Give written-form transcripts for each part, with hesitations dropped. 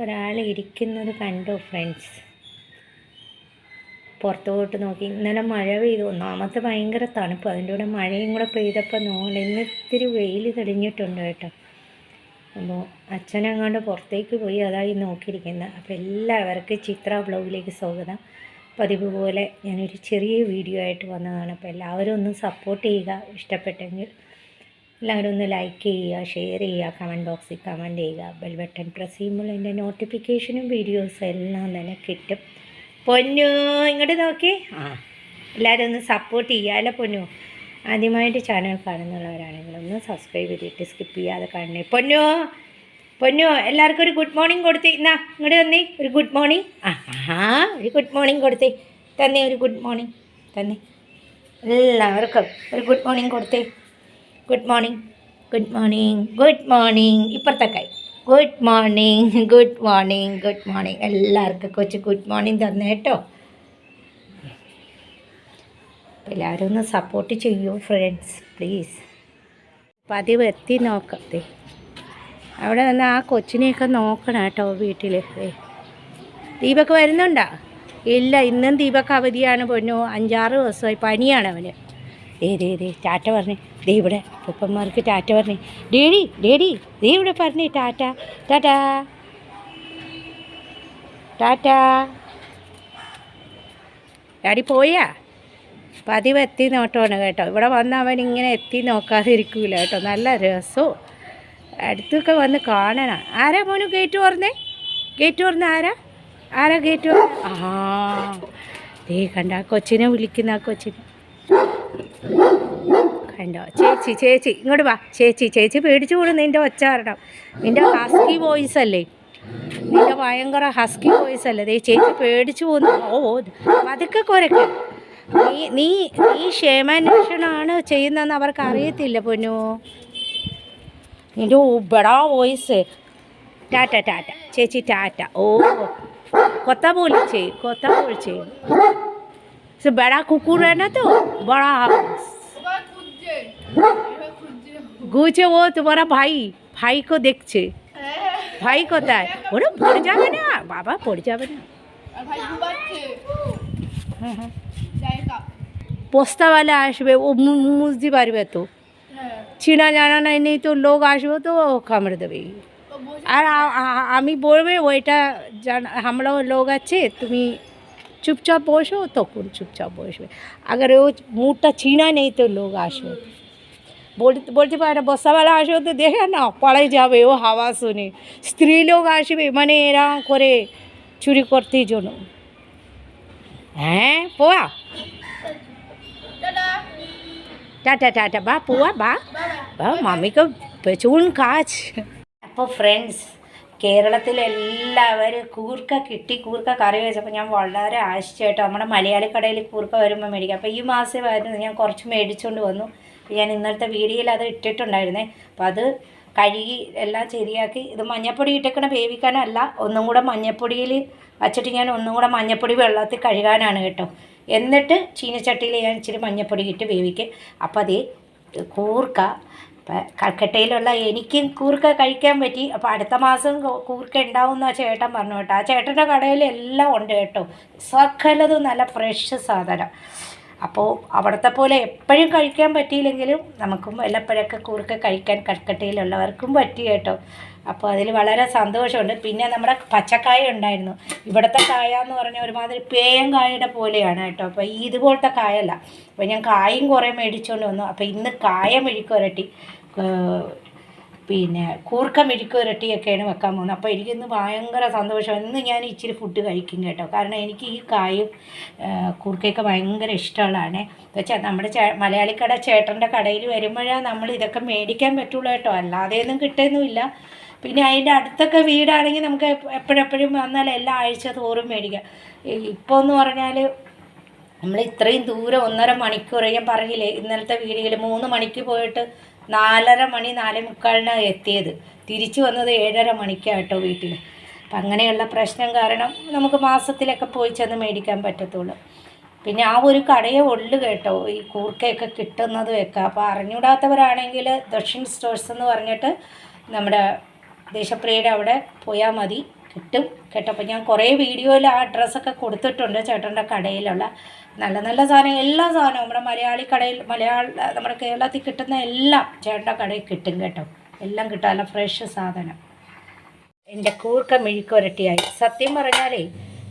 ഒരാൾ ഇരിക്കുന്നത് കണ്ടു ഫ്രണ്ട്സ്. പുറത്തോട്ട് നോക്കി. ഇന്നലെ മഴ പെയ്തു. ഒന്നാമത്തെ ഭയങ്കര തണുപ്പ്, അതിൻ്റെ കൂടെ മഴയും കൂടെ പെയ്തപ്പോൾ ഇന്ന് ഇത്തിരി വെയിൽ തെളിഞ്ഞിട്ടുണ്ട് കേട്ടോ. അപ്പോൾ അച്ഛനങ്ങാണ്ട് പുറത്തേക്ക് പോയി, അതായി നോക്കിയിരിക്കുന്നത്. അപ്പോൾ എല്ലാവർക്കും ചിത്ര ബ്ലോഗിലേക്ക് സ്വാഗതം. പതിവ് പോലെ ഞാനൊരു ചെറിയ വീഡിയോ ആയിട്ട് വന്നതാണ്. അപ്പോൾ എല്ലാവരും ഒന്ന് സപ്പോർട്ട് ചെയ്യുക. ഇഷ്ടപ്പെട്ടെങ്കിൽ എല്ലാവരും ഒന്ന് ലൈക്ക് ചെയ്യുക, ഷെയർ ചെയ്യുക, കമൻറ്റ് ബോക്സിൽ കമൻറ്റ് ചെയ്യുക. ബെൽ ബട്ടൺ പ്രസ് ചെയ്യുമ്പോൾ എൻ്റെ നോട്ടിഫിക്കേഷനും വീഡിയോസും എല്ലാം തന്നെ കിട്ടും. പൊന്നു ഇങ്ങോട്ട് നോക്കി. എല്ലാവരും ഒന്ന് സപ്പോർട്ട് ചെയ്യുക. അല്ല പൊന്നു, ആദ്യമായിട്ട് ചാനൽ കാണുന്നവരാണെങ്കിൽ ഒന്ന് സബ്സ്ക്രൈബ് ചെയ്തിട്ട് സ്കിപ്പ് ചെയ്യാതെ കാണണേ. പൊന്നു എല്ലാവർക്കും ഒരു ഗുഡ് മോർണിംഗ് കൊടുത്തേ. എന്നാ ഇങ്ങോട്ട് തന്നേ ഒരു ഗുഡ് മോർണിംഗ്. ഒരു ഗുഡ് മോർണിംഗ് കൊടുത്തേ. തന്നെ ഒരു ഗുഡ് മോർണിംഗ് തന്നെ. എല്ലാവർക്കും ഒരു ഗുഡ് മോർണിംഗ് കൊടുത്തേ. Good morning, good morning, good morning. ഇപ്പുറത്തെ കൈ. Good morning, good morning, good morning. എല്ലാവർക്കും കൊച്ചു ഗുഡ് മോർണിംഗ് തന്നെ കേട്ടോ. അപ്പോൾ എല്ലാവരും ഒന്ന് സപ്പോർട്ട് ചെയ്യൂ ഫ്രണ്ട്സ് പ്ലീസ്. പതിവ് എത്തി നോക്കത്തേ. അവിടെ നിന്ന് ആ കൊച്ചിനെയൊക്കെ നോക്കണം കേട്ടോ വീട്ടിൽ. ദീപക്ക് വരുന്നുണ്ടോ? ഇല്ല, ഇന്നും ദീപക്ക് അവധിയാണ് പൊന്നു. 5-6 ദിവസമായി പനിയാണ് അവന്. ടാറ്റ പറഞ്ഞേ. ദേ ഇവിടെ ഉപ്പന്മാർക്ക് ടാറ്റ പറഞ്ഞേ. ഡേഡി ദേ ഇവിടെ പറഞ്ഞേ ടാറ്റ. ടാറ്റാ ടാറ്റാ. ഡാഡി പോയാ? പതിവ് എത്തി നോട്ടമാണ് കേട്ടോ. ഇവിടെ വന്ന് അവൻ ഇങ്ങനെ എത്തി നോക്കാതിരിക്കൂല കേട്ടോ. നല്ല രസവും. അടുത്തൊക്കെ വന്ന് കാണണം. ആരാ മോനു ഗേറ്റ് തുറന്നേ? ഗേറ്റ് തുറന്ന് ആരാ ഗേറ്റ് തുറന്ന്? ദേ കണ്ട ആ കൊച്ചിനെ വിളിക്കുന്ന. ആ കൊച്ചിനെ കണ്ടോ? ചേച്ചി ഇങ്ങോട്ട് വാ. ചേച്ചി പേടിച്ചു കൂടും നിൻ്റെ ഒച്ച കാരണം. നിൻ്റെ ഹസ്കി വോയിസ് അല്ലേ, നിൻ്റെ ഭയങ്കര ഹസ്കി വോയിസ് അല്ലേ. ദേ ചേച്ചി പേടിച്ചു പോകുന്നു. അതൊക്കെ കുരക്ക്. നീ ക്ഷേമാന്വേഷണമാണ് ചെയ്യുന്നതെന്ന് അവർക്ക് അറിയത്തില്ല പൊന്നു. നിൻ്റെ ബടാ വോയിസ്. ടാറ്റ ചേച്ചി ടാറ്റ. കൊത്ത बोलছে बड़ा कुकुर है ना, तो बड़ा गुजे वो तुम्हारा भाई को देखছে। भाई কোথায়? ওরা পড়ে যাবে না বাবা, পড়ে যাবে না। পোস্তাওয়ালা আসবে, ও মুজদি পারবে তো। চিনা জানা নেই তো লোক আসবে তো কামড়ে দেবে। আর আমি বলবে ওইটা আমরা লোক আছে, তুমি চুপচাপ বসো, তখন চুপচাপ বসবে। अगर वो মুডটা চিনা নেই তো লোক আসবে। বলতে পারে না, বসাওয়ালা আসবে তো দেখে না পড়াই যাবে ও হাওয়া শুনে। স্ত্রী লোক আসবে মানে এরা করে চুরি করতেই জন্য। হ্যাঁ পোয়া টাটা বা পোয়া বা মামিക്ക് പ്രচൂൺ കാച്ച്. അപ്പോൾ ഫ്രണ്ട്സ്, കേരളത്തിലെല്ലാവരും കൂർക്ക കിട്ടി. കൂർക്ക കറി വെച്ചപ്പോൾ ഞാൻ വളരെ ആശിച്ചായിട്ടോ. നമ്മുടെ മലയാളി കടയിൽ കൂർക്ക വരുമ്പോൾ മേടിക്കാം. അപ്പോൾ ഈ മാസം വരുന്നത് ഞാൻ കുറച്ച് മേടിച്ചുകൊണ്ട് വന്നു. ഞാൻ ഇന്നലത്തെ വീഡിയോയിൽ അത് ഇട്ടിട്ടുണ്ടായിരുന്നേ. അപ്പോൾ അത് കഴുകി എല്ലാം ശരിയാക്കി. ഇത് മഞ്ഞപ്പൊടി ഇട്ടേക്കണ വേവിക്കാനല്ല, ഒന്നും കൂടെ മഞ്ഞപ്പൊടിയിൽ വച്ചിട്ട് ഞാൻ ഒന്നും കൂടെ മഞ്ഞപ്പൊടി വെള്ളത്തിൽ കഴുകാനാണ് കേട്ടോ. എന്നിട്ട് ചീനച്ചട്ടിയിൽ ഞാൻ ഇച്ചിരി മഞ്ഞപ്പൊടി ഇട്ട് വേവിക്കും. അപ്പോൾ അതേ കൂർക്ക കൽക്കട്ടയിലുള്ള എനിക്കും കൂർക്ക കഴിക്കാൻ പറ്റി. അപ്പോൾ അടുത്ത മാസം കൂർക്ക ഉണ്ടാവുമെന്ന് ആ ചേട്ടൻ പറഞ്ഞു കേട്ടോ. ആ ചേട്ടൻ്റെ കടയിൽ എല്ലാം ഉണ്ട് കേട്ടോ. സകലതും നല്ല ഫ്രഷ് സാധനം. അപ്പോൾ അവിടുത്തെ പോലെ എപ്പോഴും കഴിക്കാൻ പറ്റിയില്ലെങ്കിലും നമുക്കും വല്ലപ്പോഴൊക്കെ കൂർക്ക കഴിക്കാൻ കൽക്കട്ടയിലുള്ളവർക്കും പറ്റി കേട്ടോ. അപ്പോൾ അതിൽ വളരെ സന്തോഷമുണ്ട്. പിന്നെ നമ്മുടെ പച്ചക്കായ ഉണ്ടായിരുന്നു. ഇവിടുത്തെ കായ എന്ന് പറഞ്ഞാൽ ഒരുമാതിരി പേയം കായയുടെ പോലെയാണ് കേട്ടോ. അപ്പോൾ ഇതുപോലത്തെ കായല്ല. അപ്പോൾ ഞാൻ കായും കുറേ മേടിച്ചുകൊണ്ട് വന്നു. അപ്പോൾ ഇന്ന് കായ മെഴുക്കുരട്ടി, പിന്നെ കൂർക്ക മെഴുക്കുരട്ടിയൊക്കെയാണ് വെക്കാൻ പോകുന്നത്. അപ്പോൾ എനിക്കിന്ന് ഭയങ്കര സന്തോഷം. ഇന്ന് ഞാൻ ഇച്ചിരി ഫുഡ് കഴിക്കും കേട്ടോ. കാരണം എനിക്ക് ഈ കായും കൂർക്കയൊക്കെ ഭയങ്കര ഇഷ്ടമുള്ളതാണ്. വെച്ചാൽ നമ്മുടെ മലയാളിക്കട ചേട്ടൻ്റെ കടയിൽ വരുമ്പോഴാണ് നമ്മൾ ഇതൊക്കെ മേടിക്കാൻ പറ്റുള്ളൂ കേട്ടോ. അല്ലാതെയൊന്നും കിട്ടുന്നില്ല. പിന്നെ അതിൻ്റെ അടുത്തൊക്കെ വീടാണെങ്കിൽ നമുക്ക് എപ്പോഴെപ്പോഴും വന്നാൽ എല്ലാ ആഴ്ച തോറും മേടിക്കാം. ഇപ്പോൾ എന്ന് പറഞ്ഞാൽ നമ്മൾ ഇത്രയും ദൂരം 1.5 മണിക്കൂർ, ഞാൻ പറഞ്ഞില്ലേ ഇന്നലത്തെ വീഡിയോയിൽ 3 മണിക്ക് പോയിട്ട് 4:30 മണി 4:45 എത്തിയത്. തിരിച്ചു വന്നത് 7:30 മണിക്കാട്ടോ വീട്ടിൽ. അപ്പം അങ്ങനെയുള്ള പ്രശ്നം കാരണം നമുക്ക് മാസത്തിലൊക്കെ പോയി ചെന്ന് മേടിക്കാൻ പറ്റത്തുള്ളൂ. പിന്നെ ആ ഒരു കടയെ ഉള്ളു കേട്ടോ ഈ കൂർക്കയൊക്കെ കിട്ടുന്നത് വെക്കാം. അപ്പോൾ അറിഞ്ഞൂടാത്തവരാണെങ്കിൽ ദക്ഷിൺ സ്റ്റോഴ്സ് എന്ന് പറഞ്ഞിട്ട് നമ്മുടെ ദേശപ്രിയയുടെ അവിടെ പോയാൽ മതി, കിട്ടും കേട്ടോ. അപ്പോൾ ഞാൻ കുറേ വീഡിയോയിൽ ആ അഡ്രസ്സൊക്കെ കൊടുത്തിട്ടുണ്ട് ചേട്ടൻ്റെ കടയിലുള്ള നല്ല നല്ല സാധനം, എല്ലാ സാധനവും നമ്മുടെ മലയാളി കടയിൽ നമ്മുടെ കേരളത്തിൽ കിട്ടുന്ന എല്ലാം ചേട്ടൻ്റെ കടയിൽ കിട്ടും കേട്ടോ. എല്ലാം കിട്ടും, നല്ല ഫ്രഷ് സാധനം. എൻ്റെ കൂർക്ക മെഴുക്കുരട്ടിയായി. സത്യം പറഞ്ഞാലേ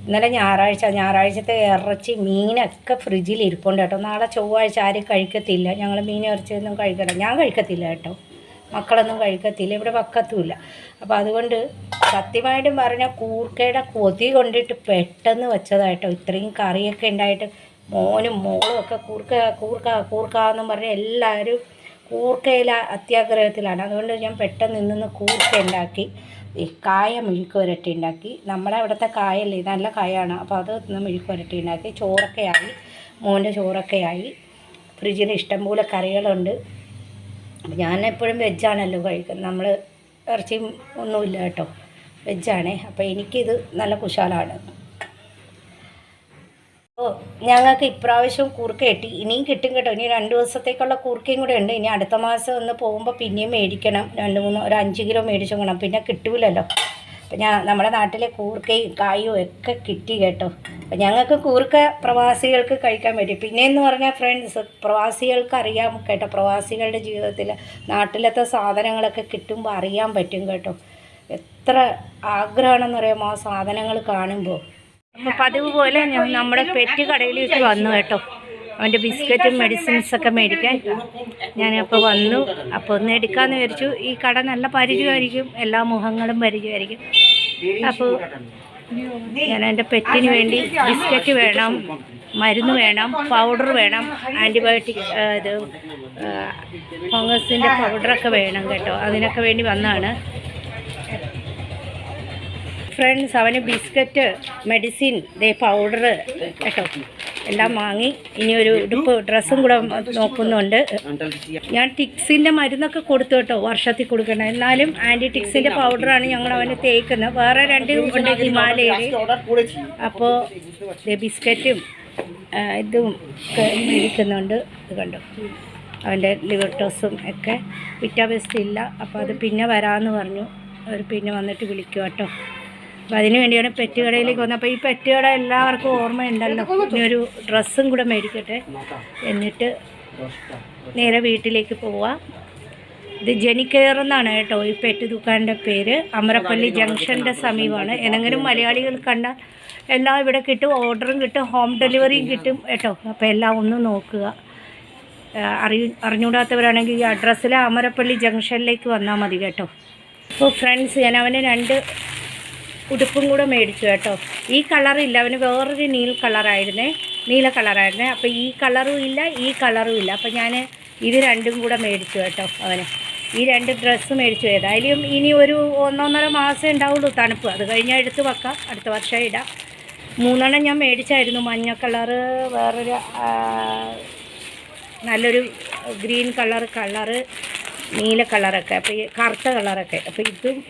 ഇന്നലെ ഞായറാഴ്ചത്തെ ഇറച്ചി മീനൊക്കെ ഫ്രിഡ്ജിൽ ഇരിപ്പുണ്ട് കേട്ടോ. നാളെ ചൊവ്വാഴ്ച ആരും കഴിക്കത്തില്ല, ഞങ്ങൾ മീൻ ഇറച്ചിയൊന്നും കഴിക്കണ്ട, ഞാൻ കഴിക്കത്തില്ല കേട്ടോ, മക്കളൊന്നും കഴിക്കത്തില്ല, ഇവിടെ വക്കത്തുമില്ല. അപ്പോൾ അതുകൊണ്ട് സത്യമായിട്ടും പറഞ്ഞാൽ കൂർക്കയുടെ കൊതി കൊണ്ടിട്ട് പെട്ടെന്ന് വെച്ചതായിട്ടോ. ഇത്രയും കറിയൊക്കെ ഉണ്ടായിട്ട് മോനും മോളും ഒക്കെ കൂർക്ക എന്നും പറഞ്ഞ് എല്ലാവരും കൂർക്കയില അത്യാഗ്രഹത്തിലാണ്. അതുകൊണ്ട് ഞാൻ പെട്ടെന്ന് നിന്ന് കൂർക്ക ഉണ്ടാക്കി, ഈ കായ മെഴുക്കുവരട്ടി ഉണ്ടാക്കി. നമ്മുടെ അവിടുത്തെ കായല്ലേ, നല്ല കായാണ്. അപ്പോൾ അത് മെഴുക്കുവരട്ടി ഉണ്ടാക്കി. ചോറൊക്കെ ആയി, മോൻ്റെ ചോറൊക്കെ ആയി. ഫ്രിഡ്ജിൽ ഇഷ്ടംപോലെ കറികളുണ്ട്. ഞാൻ എപ്പോഴും വെജാണല്ലോ കഴിക്കുന്നത്, നമ്മൾ ഇറച്ചിയും ഒന്നുമില്ല കേട്ടോ, വെജാണേ. അപ്പോൾ എനിക്കിത് നല്ല കുശാലാണ്. അപ്പോൾ ഞങ്ങൾക്ക് ഇപ്രാവശ്യം കൂർക്ക കിട്ടി, ഇനിയും കിട്ടും കേട്ടോ. ഇനി 2 ദിവസത്തേക്കുള്ള കൂർക്കയും കൂടെ ഉണ്ട്. ഇനി അടുത്ത മാസം ഒന്ന് പോകുമ്പോൾ പിന്നെയും മേടിക്കണം, 5 കിലോ മേടിച്ചോക്കണം, പിന്നെ കിട്ടൂലല്ലോ. അപ്പം നമ്മുടെ നാട്ടിലെ കൂർക്കയും കായും ഒക്കെ കിട്ടി കേട്ടോ. അപ്പം ഞങ്ങൾക്ക് കൂർക്ക പ്രവാസികൾക്ക് കഴിക്കാൻ പറ്റും. പിന്നെയെന്ന് പറഞ്ഞാൽ ഫ്രണ്ട്സ്, പ്രവാസികൾക്ക് അറിയാം കേട്ടോ, പ്രവാസികളുടെ ജീവിതത്തിൽ നാട്ടിലത്തെ സാധനങ്ങളൊക്കെ കിട്ടുമ്പോൾ അറിയാൻ പറ്റും കേട്ടോ. എത്ര ആഗ്രഹമാണെന്ന് അറിയാമോ ആ സാധനങ്ങൾ കാണുമ്പോൾ. അപ്പോൾ പതിവ് പോലെ നമ്മുടെ പെറ്റ് കടയിലേക്ക് വന്നു കേട്ടോ. അവൻ്റെ ബിസ്ക്കറ്റും മെഡിസിൻസൊക്കെ മേടിക്കാൻ ഞാനപ്പോൾ വന്നു. അപ്പോൾ ഒന്ന് എടുക്കാമെന്ന് വിചാരിച്ചു. ഈ കട നല്ല പരിചയമായിരിക്കും, എല്ലാ മുഖങ്ങളും പരിചയമായിരിക്കും. അപ്പോൾ ഞാൻ എൻ്റെ പെറ്റിന് വേണ്ടി ബിസ്ക്കറ്റ് വേണം, മരുന്ന് വേണം, പൗഡർ വേണം, ആൻറ്റിബയോട്ടിക് ഇത് ഫംഗസിൻ്റെ പൗഡറൊക്കെ വേണം കേട്ടോ. അതിനൊക്കെ വേണ്ടി വന്നതാണ് ഫ്രണ്ട്സ്. അവന് ബിസ്ക്കറ്റ്, മെഡിസിൻ, പൗഡർ കേട്ടോ എല്ലാം വാങ്ങി. ഇനി ഒരു ഉടുപ്പ് ഡ്രസ്സും കൂടെ നോക്കുന്നുണ്ട്. ഞാൻ ടിക്സിൻ്റെ മരുന്നൊക്കെ കൊടുത്തു കേട്ടോ, വർഷത്തിൽ കൊടുക്കണം. എന്നാലും ആൻറ്റി ടിക്സിൻ്റെ പൗഡറാണ് ഞങ്ങൾ അവന് തേക്കുന്നത്. വേറെ 2 ഉണ്ട് ഹിമാലയയിൽ. അപ്പോൾ ബിസ്ക്കറ്റും ഇതും ഒക്കെ മേടിക്കുന്നുണ്ട്. ഇത് കണ്ടോ, അവൻ്റെ ലിവർ ടോസും ഒക്കെ. വിറ്റാമിൻസ് ഇല്ല, അപ്പോൾ അത് പിന്നെ വരാമെന്ന് പറഞ്ഞു. അവർ പിന്നെ വന്നിട്ട് വിളിക്കും കേട്ടോ. അപ്പോൾ അതിന് വേണ്ടിയാണ് പെറ്റ് കടയിലേക്ക് വന്നത്. അപ്പോൾ ഈ പെറ്റ് കട എല്ലാവർക്കും ഓർമ്മയുണ്ടല്ലോ. ഇനി ഒരു ഡ്രസ്സും കൂടെ മേടിക്കട്ടെ, എന്നിട്ട് നേരെ വീട്ടിലേക്ക് പോവാം. ഇത് ജെനിക്കെയർ എന്നാണ് കേട്ടോ ഈ പെറ്റ് ദുക്കാൻ്റെ പേര്. അമരപ്പള്ളി ജംഗ്ഷൻ്റെ സമീപമാണ്. ഏതെങ്കിലും മലയാളികൾ കണ്ടാൽ എല്ലാം ഇവിടെ കിട്ടും, ഓർഡറും കിട്ടും, ഹോം ഡെലിവറിയും കിട്ടും കേട്ടോ. അപ്പോൾ എല്ലാം ഒന്ന് നോക്കുക. അറിഞ്ഞൂടാത്തവരാണെങ്കിൽ ഈ അഡ്രസ്സിൽ അമരപ്പള്ളി ജംഗ്ഷനിലേക്ക് വന്നാൽ മതി കേട്ടോ. അപ്പോൾ ഫ്രണ്ട്സ്, ഞാൻ അവന് 2 ഉടുപ്പും കൂടെ മേടിച്ചു കേട്ടോ. ഈ കളറില്ല, അവന് വേറൊരു നീല കളറായിരുന്നേ. അപ്പോൾ ഈ കളറും ഇല്ല, ഈ കളറും ഇല്ല. അപ്പോൾ ഞാൻ ഇത് 2ഉം കൂടെ മേടിച്ചു കേട്ടോ. അവന് ഈ 2 ഡ്രസ്സ് മേടിച്ചു. ഏതായാലും ഇനി ഒരു 1-1.5 മാസം ഉണ്ടാവുള്ളൂ തണുപ്പ്. അത് കഴിഞ്ഞാൽ എടുത്ത് വെക്കാം, അടുത്ത വർഷം ഇടാം. 3 ഞാൻ മേടിച്ചായിരുന്നു. മഞ്ഞ കളറ്, വേറൊരു നല്ലൊരു ഗ്രീൻ കളറ്, നീല കളറൊക്കെ, അപ്പോൾ ഈ കറുത്ത കളറൊക്കെ. അപ്പോൾ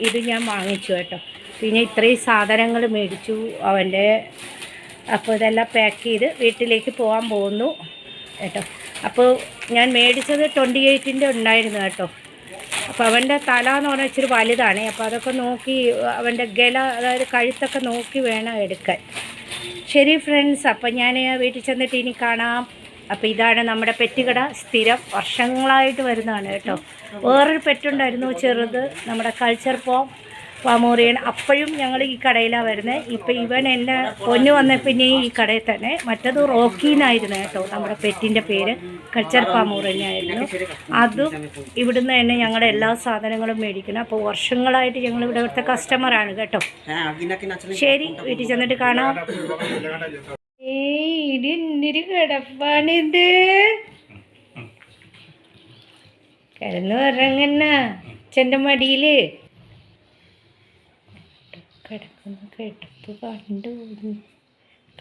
ഇതും ഞാൻ വാങ്ങിച്ചു കേട്ടോ. പിന്നെ ഇത്രയും സാധനങ്ങൾ മേടിച്ചു അവൻ്റെ. അപ്പോൾ ഇതെല്ലാം പാക്ക് ചെയ്ത് വീട്ടിലേക്ക് പോകാൻ പോകുന്നു കേട്ടോ. അപ്പോൾ ഞാൻ മേടിച്ചത് 28-ൻ്റെ ഉണ്ടായിരുന്നു കേട്ടോ. അപ്പോൾ അവൻ്റെ തല എന്ന് പറഞ്ഞാൽ ഇച്ചിരി വലുതാണ്. അപ്പോൾ അതൊക്കെ നോക്കി, അവൻ്റെ ഗല, അതായത് കഴുത്തൊക്കെ നോക്കി വേണം എടുക്കാൻ. ശരി ഫ്രണ്ട്സ്, അപ്പോൾ ഞാൻ വീട്ടിൽ ചെന്നിട്ട് ഇനി കാണാം. അപ്പോൾ ഇതാണ് നമ്മുടെ പെറ്റ് കട. സ്ഥിരം വർഷങ്ങളായിട്ട് വരുന്നതാണ് കേട്ടോ. വേറൊരു പെറ്റുണ്ടായിരുന്നു ചെറുത്, നമ്മുടെ കൾച്ചർ പാമോറിയൻ. അപ്പോഴും ഞങ്ങൾ ഈ കടയിലാണ് വരുന്നത്. ഇപ്പം ഇവൻ എന്നെ പൊന്നു വന്ന പിന്നെയും ഈ കടയിൽ തന്നെ. മറ്റത് റോക്കീന്നായിരുന്നു കേട്ടോ നമ്മുടെ പെറ്റിൻ്റെ പേര്, കൾച്ചർ പാമോറിയനായിരുന്നു. അതും ഇവിടുന്ന് തന്നെ ഞങ്ങളുടെ എല്ലാ സാധനങ്ങളും മേടിക്കണം. അപ്പോൾ വർഷങ്ങളായിട്ട് ഞങ്ങൾ ഇവിടുത്തെ കസ്റ്റമറാണ് കേട്ടോ. ശരി, വീട്ടിൽ ചെന്നിട്ട് കാണാം. ഇത് എന്തൊരു കിടപ്പാണിത്, കിടന്നു ഇറങ്ങുന്ന അച്ഛൻ്റെ മടിയിൽ കിടക്കുന്ന കിടപ്പ്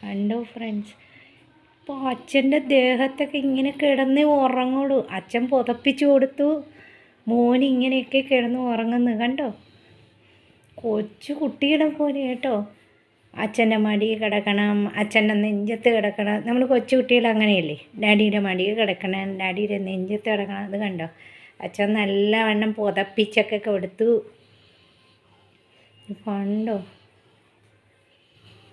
കണ്ടോ ഫ്രണ്ട്സ്. അപ്പോൾ അച്ഛൻ്റെ ദേഹത്തൊക്കെ ഇങ്ങനെ കിടന്ന് ഉറങ്ങുള്ളൂ. അച്ഛൻ പുതപ്പിച്ചു കൊടുത്തു, മോന് ഇങ്ങനെയൊക്കെ കിടന്ന് ഉറങ്ങുന്നു കണ്ടോ. കൊച്ചു കുട്ടിയുടെ പോലെ കേട്ടോ. അച്ഛൻ്റെ മടിയിൽ കിടക്കണം, അച്ഛൻ്റെ നെഞ്ചത്ത് കിടക്കണം. നമ്മൾ കൊച്ചു കുട്ടികൾ അങ്ങനെയല്ലേ, ഡാഡിയുടെ മടിയിൽ കിടക്കണം, ഡാഡിയുടെ നെഞ്ചത്ത് കിടക്കണം. അത് കണ്ടോ, അച്ഛൻ നല്ലവണ്ണം പുതപ്പിച്ചൊക്കെ കൊടുത്തു. കണ്ടോ,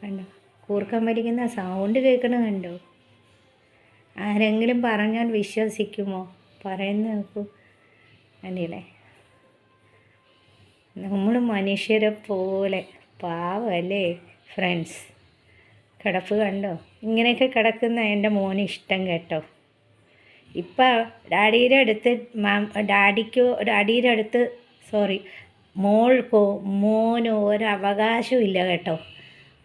കണ്ടോ, കൂർക്കം വലിക്കുന്ന സൗണ്ട് കേൾക്കണ കണ്ടോ? ആരെങ്കിലും പറഞ്ഞാൽ വിശ്വസിക്കുമോ? പറയുന്ന നോക്കൂ. കണ്ടില്ലേ, നമ്മൾ മനുഷ്യരെ പോലെ പാവല്ലേ ഫ്രണ്ട്സ്. കിടപ്പ് കണ്ടോ? ഇങ്ങനെയൊക്കെ കിടക്കുന്ന എൻ്റെ മോന് ഇഷ്ടം കേട്ടോ. ഇപ്പം ഡാഡിയുടെ അടുത്ത് മോനോ ഒരവകാശവും ഇല്ല കേട്ടോ.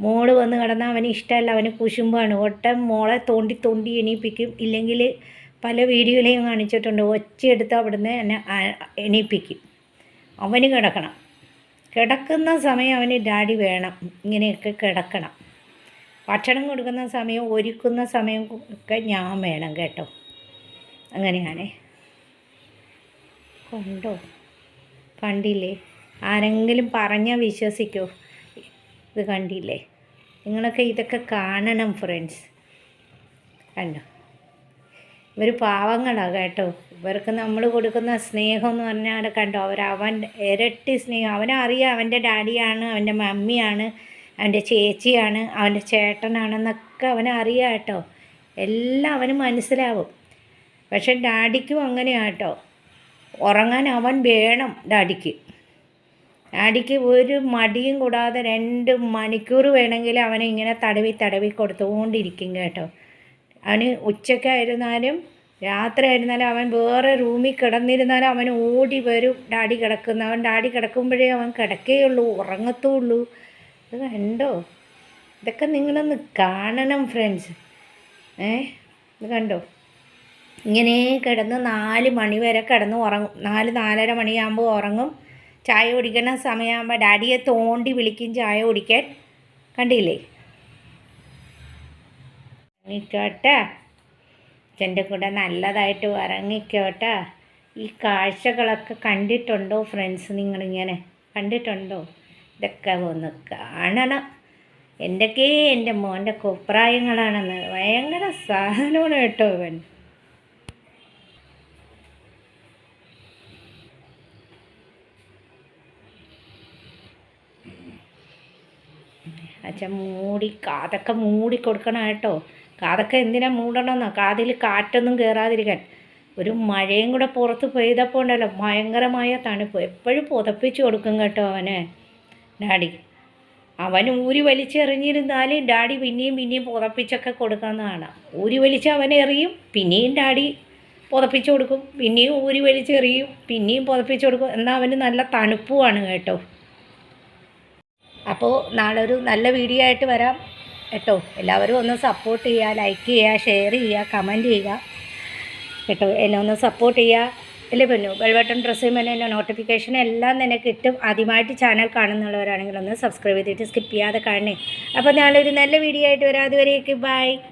മോള് വന്ന് കിടന്നാൽ അവന് ഇഷ്ടമല്ല, അവന് കുശുമ്പാണ്. ഒട്ടം മോളെ തോണ്ടി എണീപ്പിക്കും. ഇല്ലെങ്കിൽ പല വീഡിയോയിലെയും കാണിച്ചിട്ടുണ്ട്, ഒച്ചയെടുത്ത് അവിടുന്ന് എന്നെ എണീപ്പിക്കും. അവന് കിടക്കണം. കിടക്കുന്ന സമയം അവന് ഡാഡി വേണം. ഇങ്ങനെയൊക്കെ കിടക്കണം. ഭക്ഷണം കൊടുക്കുന്ന സമയം, ഒരുക്കുന്ന സമയം ഒക്കെ ഞാൻ വേണം കേട്ടോ. അങ്ങനെയാണേ. കണ്ടില്ലേ? ആരെങ്കിലും പറഞ്ഞാൽ വിശ്വസിക്കോ? ഇത് കണ്ടില്ലേ? നിങ്ങളൊക്കെ ഇതൊക്കെ കാണണം ഫ്രണ്ട്സ്. കണ്ടോ, ഇവർ പാവങ്ങളാണ് കേട്ടോ. ഇവർക്ക് നമ്മൾ കൊടുക്കുന്ന സ്നേഹം എന്ന് പറഞ്ഞാൽ കണ്ടോ, അവൻ ഇരട്ടി സ്നേഹം. അവനറിയാം അവൻ്റെ ഡാഡിയാണ്, അവൻ്റെ മമ്മിയാണ്, അവൻ്റെ ചേച്ചിയാണ്, അവൻ്റെ ചേട്ടനാണെന്നൊക്കെ അവനറിയാം കേട്ടോ. എല്ലാം അവന് മനസ്സിലാവും. പക്ഷെ ഡാഡിക്കും അങ്ങനെയാണ് കേട്ടോ. ഉറങ്ങാൻ അവൻ വേണം. ഡാഡിക്ക് ഒരു മടിയും കൂടാതെ 2 മണിക്കൂർ വേണമെങ്കിൽ അവനെ ഇങ്ങനെ തടവി കൊടുത്തുകൊണ്ടിരിക്കും കേട്ടോ. അവന് ഉച്ചയ്ക്കായിരുന്നാലും രാത്രി ആയിരുന്നാലും അവൻ വേറെ റൂമിൽ കിടന്നിരുന്നാലും അവൻ ഓടി വരും ഡാഡി കിടക്കുന്ന. അവൻ ഡാഡി കിടക്കുമ്പോഴേ അവൻ കിടക്കുകയുള്ളൂ, ഉറങ്ങത്തുള്ളൂ. ഇത് കണ്ടോ? ഇതൊക്കെ നിങ്ങളൊന്ന് കാണണം ഫ്രണ്ട്സ്. ഇത് കണ്ടോ? ഇങ്ങനെ കിടന്ന് 4 മണി വരെ കിടന്ന് ഉറങ്ങും. 4-4:30 മണിയാകുമ്പോൾ ഉറങ്ങും. ചായ കുടിക്കുന്ന സമയമാകുമ്പോൾ ഡാഡിയെ തോണ്ടി വിളിക്കും ചായ കുടിക്കാൻ. കണ്ടില്ലേ? ഉറങ്ങിക്കോട്ടെ, അച്ഛൻ്റെ കൂടെ നല്ലതായിട്ട് ഉറങ്ങിക്കോട്ടെ. ഈ കാഴ്ചകളൊക്കെ കണ്ടിട്ടുണ്ടോ ഫ്രണ്ട്സ്? നിങ്ങളിങ്ങനെ കണ്ടിട്ടുണ്ടോ? ഇതൊക്കെ ഒന്ന് കാണണം. എന്തൊക്കെ എൻ്റെ മോൻ്റെ കുപ്രായങ്ങളാണെന്ന്. ഭയങ്കര സാധനമാണ് കേട്ടോ ഇവൻ. അച്ഛൻ കാതൊക്കെ മൂടി കൊടുക്കണം കേട്ടോ. കാതൊക്കെ എന്തിനാ മൂടണമെന്നോ? കാതിൽ കാറ്റൊന്നും കയറാതിരിക്കാൻ. ഒരു മഴയും കൂടെ പുറത്ത് പെയ്തപ്പോൾ ഉണ്ടല്ലോ, ഭയങ്കരമായ തണുപ്പ്. എപ്പോഴും പുതപ്പിച്ച് കൊടുക്കും കേട്ടോ അവന് ഡാഡി. അവൻ ഊരി വലിച്ചെറിഞ്ഞിരുന്നാലും ഡാഡി പിന്നെയും പുതപ്പിച്ചൊക്കെ കൊടുക്കുന്നതാണ്. ഊരി വലിച്ച് അവൻ എറിയും, പിന്നെയും ഡാഡി പുതപ്പിച്ച് കൊടുക്കും, പിന്നെയും ഊരി വലിച്ചെറിയും, പിന്നെയും പുതപ്പിച്ച് കൊടുക്കും. എന്നാൽ അവന് നല്ല തണുപ്പുമാണ് കേട്ടോ. അപ്പോൾ നാളെ ഒരു നല്ല വീഡിയോ ആയിട്ട് വരാം കേട്ടോ. എല്ലാവരും ഒന്ന് സപ്പോർട്ട് ചെയ്യുക, ലൈക്ക് ചെയ്യുക, ഷെയർ ചെയ്യുക, കമൻറ്റ് ചെയ്യുക കേട്ടോ. എന്നെ ഒന്ന് സപ്പോർട്ട് ചെയ്യുക. അല്ലേ പൊന്നു? ബെൽ ബട്ടൺ പ്രസ് ചെയ്യുമ്പോൾ എൻ്റെ നോട്ടിഫിക്കേഷൻ എല്ലാം തന്നെ കിട്ടും. ആദ്യമായിട്ട് ചാനൽ കാണുന്നുള്ളവരാണെങ്കിൽ ഒന്ന് സബ്സ്ക്രൈബ് ചെയ്തിട്ട് സ്കിപ്പ് ചെയ്യാതെ കാണണേ. അപ്പോൾ നാളെ ഒരു നല്ല വീഡിയോ ആയിട്ട് വരാം. അതുവരേക്ക് ബൈ.